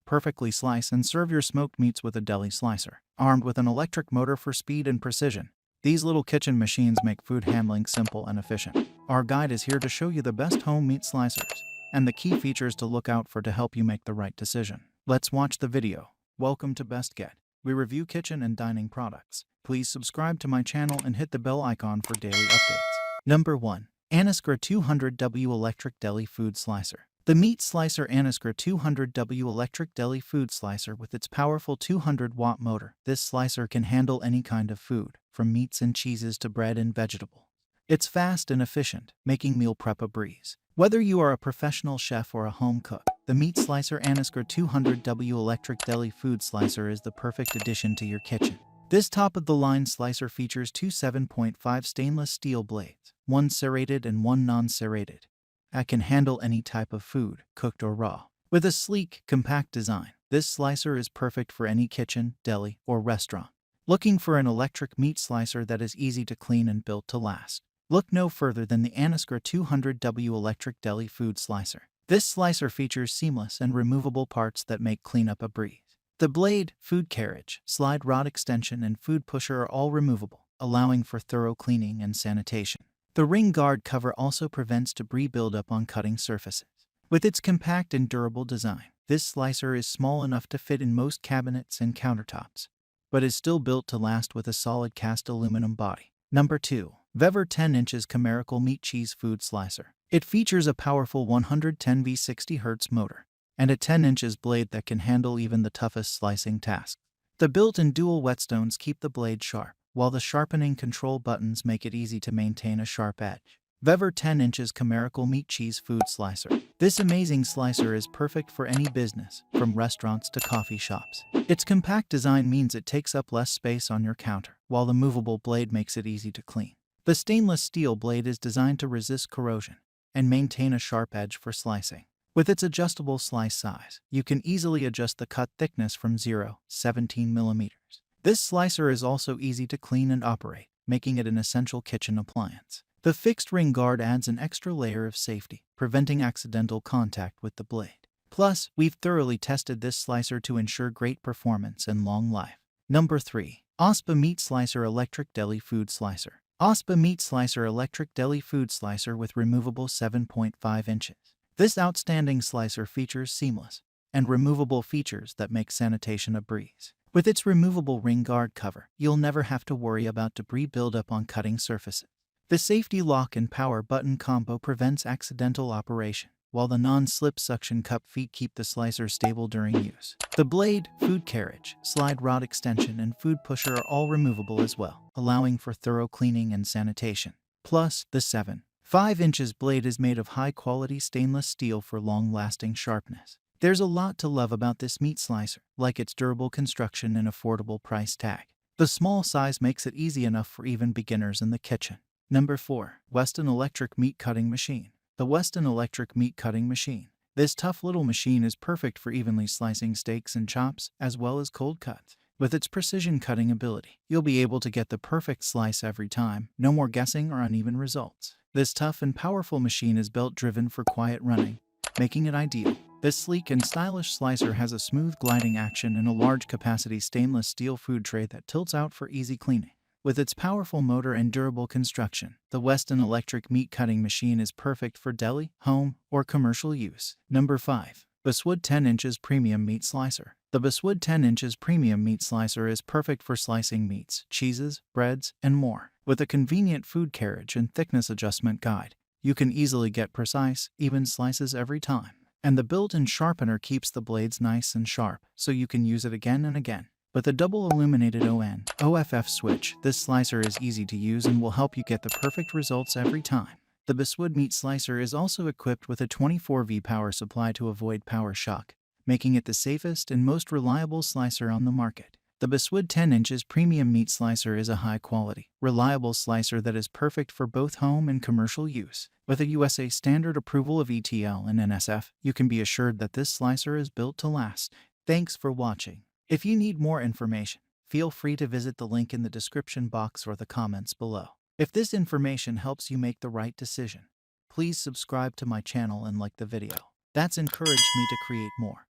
perfectly slice and serve your smoked meats with a deli slicer. Armed with an electric motor for speed and precision, these little kitchen machines make food handling simple and efficient. Our guide is here to show you the best home meat slicers and the key features to look out for to help you make the right decision. Let's watch the video. Welcome to Best Get. We review kitchen and dining products. Please subscribe to my channel and hit the bell icon for daily updates. Number 1. Anescra 200W Electric Deli Food Slicer. The meat slicer Anescra 200W Electric Deli Food Slicer with its powerful 200-watt motor. This slicer can handle any kind of food, from meats and cheeses to bread and vegetables. It's fast and efficient, making meal prep a breeze. Whether you are a professional chef or a home cook, the meat slicer Anescra 200W Electric Deli Food Slicer is the perfect addition to your kitchen. This top-of-the-line slicer features two 7.5 stainless steel blades, one serrated and one non-serrated. It can handle any type of food, cooked or raw. With a sleek, compact design, this slicer is perfect for any kitchen, deli, or restaurant. Looking for an electric meat slicer that is easy to clean and built to last? Look no further than the Anescra 200W Electric Deli Food Slicer. This slicer features seamless and removable parts that make cleanup a breeze. The blade, food carriage, slide rod extension, and food pusher are all removable, allowing for thorough cleaning and sanitation. The ring guard cover also prevents debris buildup on cutting surfaces. With its compact and durable design, this slicer is small enough to fit in most cabinets and countertops, but is still built to last with a solid cast aluminum body. Number 2. Vevor 10 inches Commerical Meat Cheese Food Slicer. It features a powerful 110V 60Hz motor and a 10 inches blade that can handle even the toughest slicing tasks. The built-in dual whetstones keep the blade sharp, while the sharpening control buttons make it easy to maintain a sharp edge. Vevor 10 inches Commerical Meat Cheese Food Slicer. This amazing slicer is perfect for any business, from restaurants to coffee shops. Its compact design means it takes up less space on your counter, while the movable blade makes it easy to clean. The stainless steel blade is designed to resist corrosion and maintain a sharp edge for slicing. With its adjustable slice size, you can easily adjust the cut thickness from 0 to 17 millimeters. This slicer is also easy to clean and operate, making it an essential kitchen appliance. The fixed ring guard adds an extra layer of safety, preventing accidental contact with the blade. Plus, we've thoroughly tested this slicer to ensure great performance and long life. Number 3. Ostba Meat Slicer Electric Deli Food Slicer. Ostba Meat Slicer Electric Deli Food Slicer with removable 7.5 inches. This outstanding slicer features seamless and removable features that make sanitation a breeze. With its removable ring guard cover, you'll never have to worry about debris buildup on cutting surfaces. The safety lock and power button combo prevents accidental operation, while the non-slip suction cup feet keep the slicer stable during use. The blade, food carriage, slide rod extension, and food pusher are all removable as well, allowing for thorough cleaning and sanitation. Plus, the 7.5 inches blade is made of high-quality stainless steel for long-lasting sharpness. There's a lot to love about this meat slicer, like its durable construction and affordable price tag. The small size makes it easy enough for even beginners in the kitchen. Number 4. Weston Electric Meat Cutting Machine. The Weston Electric Meat Cutting Machine. This tough little machine is perfect for evenly slicing steaks and chops, as well as cold cuts. With its precision cutting ability, you'll be able to get the perfect slice every time, no more guessing or uneven results. This tough and powerful machine is belt-driven for quiet running, making it ideal. This sleek and stylish slicer has a smooth gliding action and a large-capacity stainless steel food tray that tilts out for easy cleaning. With its powerful motor and durable construction, the Weston Electric Meat Cutting Machine is perfect for deli, home, or commercial use. Number 5. BESWOOD 10 inches Premium Meat Slicer. The BESWOOD 10 inches Premium Meat Slicer is perfect for slicing meats, cheeses, breads, and more. With a convenient food carriage and thickness adjustment guide, you can easily get precise, even slices every time. And the built-in sharpener keeps the blades nice and sharp, so you can use it again and again. With a double illuminated on/off switch, this slicer is easy to use and will help you get the perfect results every time. The BESWOOD meat slicer is also equipped with a 24V power supply to avoid power shock, making it the safest and most reliable slicer on the market. The BESWOOD 10 inches Premium Meat Slicer is a high-quality, reliable slicer that is perfect for both home and commercial use. With a USA standard approval of ETL and NSF, you can be assured that this slicer is built to last. Thanks for watching. If you need more information, feel free to visit the link in the description box or the comments below. If this information helps you make the right decision, please subscribe to my channel and like the video. That's encouraged me to create more.